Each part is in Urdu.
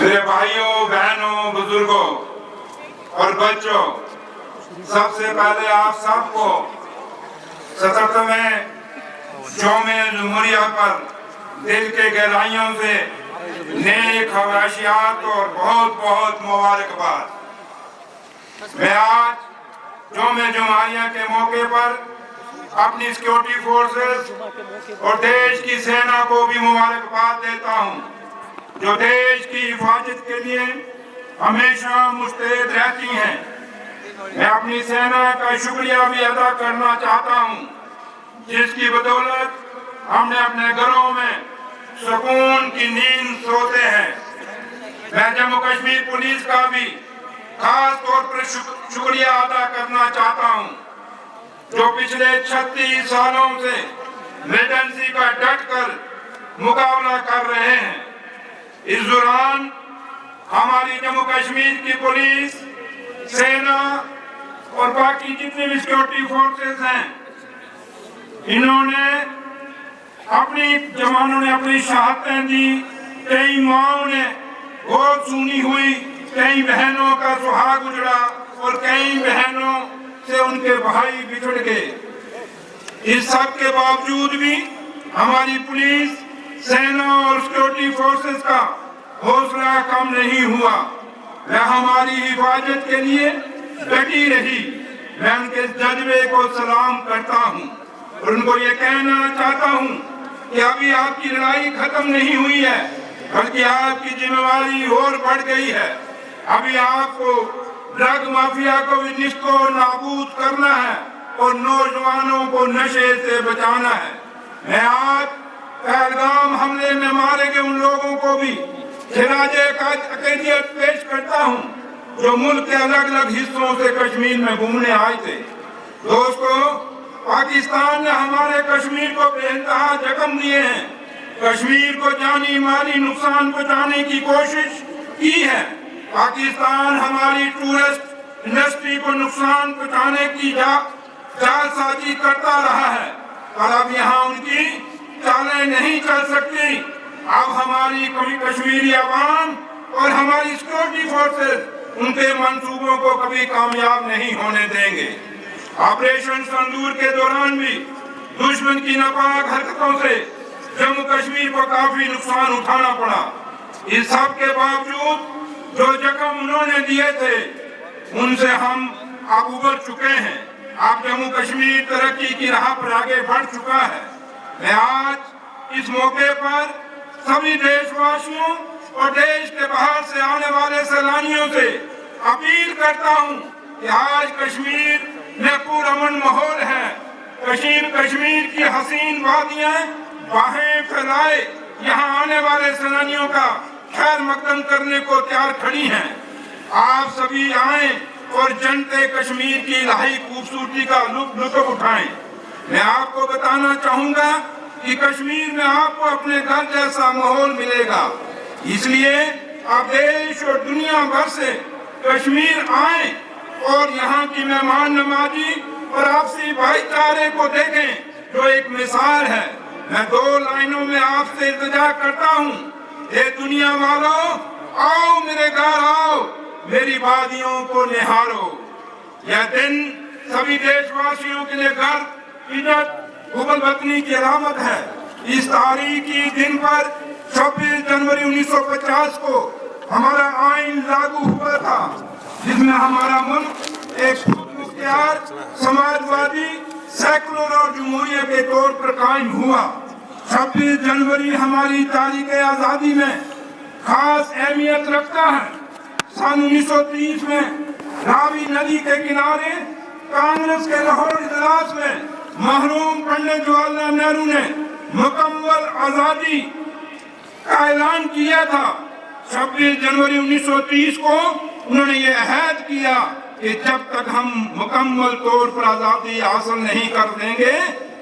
میرے بھائیوں بہنوں بزرگوں اور بچوں، سب سے پہلے آپ سب کو 77ویں یوم جمہوریہ پر دل کے گہرائیوں سے نیک خواہشات اور بہت بہت مبارکباد۔ میں آج یوم جمہوریہ کے موقع پر اپنی سیکیورٹی فورسز اور دیش کی سینا کو بھی مبارکباد دیتا ہوں، جو دیش کی حفاظت کے لیے ہمیشہ مستعد رہتی ہیں۔ میں اپنی سینا کا شکریہ بھی ادا کرنا چاہتا ہوں، جس کی بدولت ہم نے اپنے گھروں میں سکون کی نیند سوتے ہیں۔ میں جموں کشمیر پولیس کا بھی خاص طور پر شکریہ ادا کرنا چاہتا ہوں، جو پچھلے 36 سالوں سے ملیٹنسی کا ڈٹ کر مقابلہ کر رہے ہیں۔ اس دوران ہماری جموں کشمیر کی پولیس، سینا اور باقی جتنے بھی سیکیورٹی فورسز ہیں، انہوں نے اپنی جوانوں نے اپنی شہادتیں دی، کئی ماؤں نے گود سونی ہوئی، کئی بہنوں کا سہاگ اجڑا اور کئی بہنوں سے ان کے بھائی بچھڑ گئے۔ اس سب کے باوجود بھی ہماری پولیس، سینا اور سیکیورٹی فورسز کا حوصلہ کم نہیں ہوا۔ میں ہماری حفاظت کے لیے ڈٹی رہی۔ میں ان کے جذبے کو سلام کرتا ہوں اور ان کو یہ کہنا چاہتا ہوں کہ ابھی آپ کی لڑائی ختم نہیں ہوئی ہے، بلکہ آپ کی ذمہ داری اور بڑھ گئی ہے۔ ابھی آپ کو ڈرگ مافیا کو بھی نیست و نابود کرنا ہے اور نوجوانوں کو نشے سے بچانا ہے۔ میں آج پہلگام حملے میں مارے گئے ان لوگوں کو بھی خراج عقیدت پیش کرتا ہوں، جو ملک کے الگ الگ حصوں سے کشمیر میں گھومنے آئے تھے۔ دوستو، پاکستان نے ہمارے کشمیر کو بے انتہا زخم دیے ہیں، کشمیر کو جانی مالی نقصان پہنچانے کی کوشش کی ہے۔ پاکستان ہماری ٹورسٹ انڈسٹری کو نقصان پہنچانے کی جال سازی کرتا رہا ہے، اور اب یہاں ان کی چالیں نہیں چل سکتی۔ اب ہماری کشمیری عوام اور ہماری سیکیورٹی فورسز ان کے منصوبوں کو کبھی کامیاب نہیں ہونے دیں گے۔ آپریشن سندور کے دوران بھی دشمن کی ناپاک حرکتوں سے جموں کشمیر کو کافی نقصان اٹھانا پڑا۔ اس سب کے باوجود جو زخم انہوں نے دیے تھے، ان سے ہم اب ابھر چکے ہیں۔ اب جموں کشمیر ترقی کی راہ پر آگے بڑھ چکا ہے۔ میں آج اس موقع پر سبھی دیش واسیوں اور دیش کے باہر سے آنے والے سیلانیوں سے اپیل کرتا ہوں کہ آج کشمیر میں پرامن ماحول ہے۔ کشمیر کی حسین وادیاں باہیں پھیلائے یہاں آنے والے سیلانیوں کا خیر مقدم کرنے کو تیار کھڑی ہیں۔ آپ سبھی آئیں اور جنتے کشمیر کی الہی خوبصورتی کا لطف اٹھائیں۔ میں آپ کو بتانا چاہوں گا کہ کشمیر میں آپ کو اپنے گھر جیسا ماحول ملے گا۔ اس لیے آپ دیش اور دنیا بھر سے کشمیر آئیں اور یہاں کی مہمان نوازی اور آپسی بھائی چارے کو دیکھیں، جو ایک مثال ہے۔ میں 2 لائنوں میں آپ سے التجا کرتا ہوں، اے دنیا والوں، آؤ میرے گھر آؤ، میری وادیوں کو نہارو۔ یہ دن سبھی دیش واسیوں کے لیے گھر، عزت، حب الوطنی کی علامت ہے۔ اس تاریخی دن پر 26 جنوری 1950 کو ہمارا آئین لاگو ہوا تھا، جس میں ہمارا ملک ایک خود مختار سماجوادی سیکولر اور جمہوریہ کے طور پر قائم ہوا۔ 26 جنوری ہماری تاریخ آزادی میں خاص اہمیت رکھتا ہے۔ سن 1930 میں راوی ندی کے کنارے کانگریس کے لاہور اجلاس میں مرحوم پنڈت جواہر لال نہرو نے مکمل آزادی کا اعلان کیا تھا۔ 26 جنوری 1930 کو انہوں نے یہ عہد کیا کہ جب تک ہم مکمل طور پر آزادی حاصل نہیں کر دیں گے،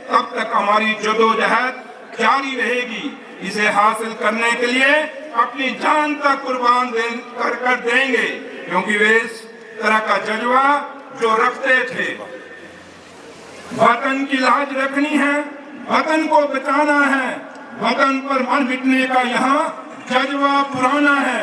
تب تک ہماری جدوجہد جاری رہے گی۔ اسے حاصل کرنے کے لیے اپنی جان تک قربان کر دیں گے، کیونکہ وہ اس طرح کا جذبہ جو رکھتے تھے۔ وطن کی لاج رکھنی ہے، وطن کو بچانا ہے، وطن پر مر مٹنے کا یہاں جذبہ پرانا ہے۔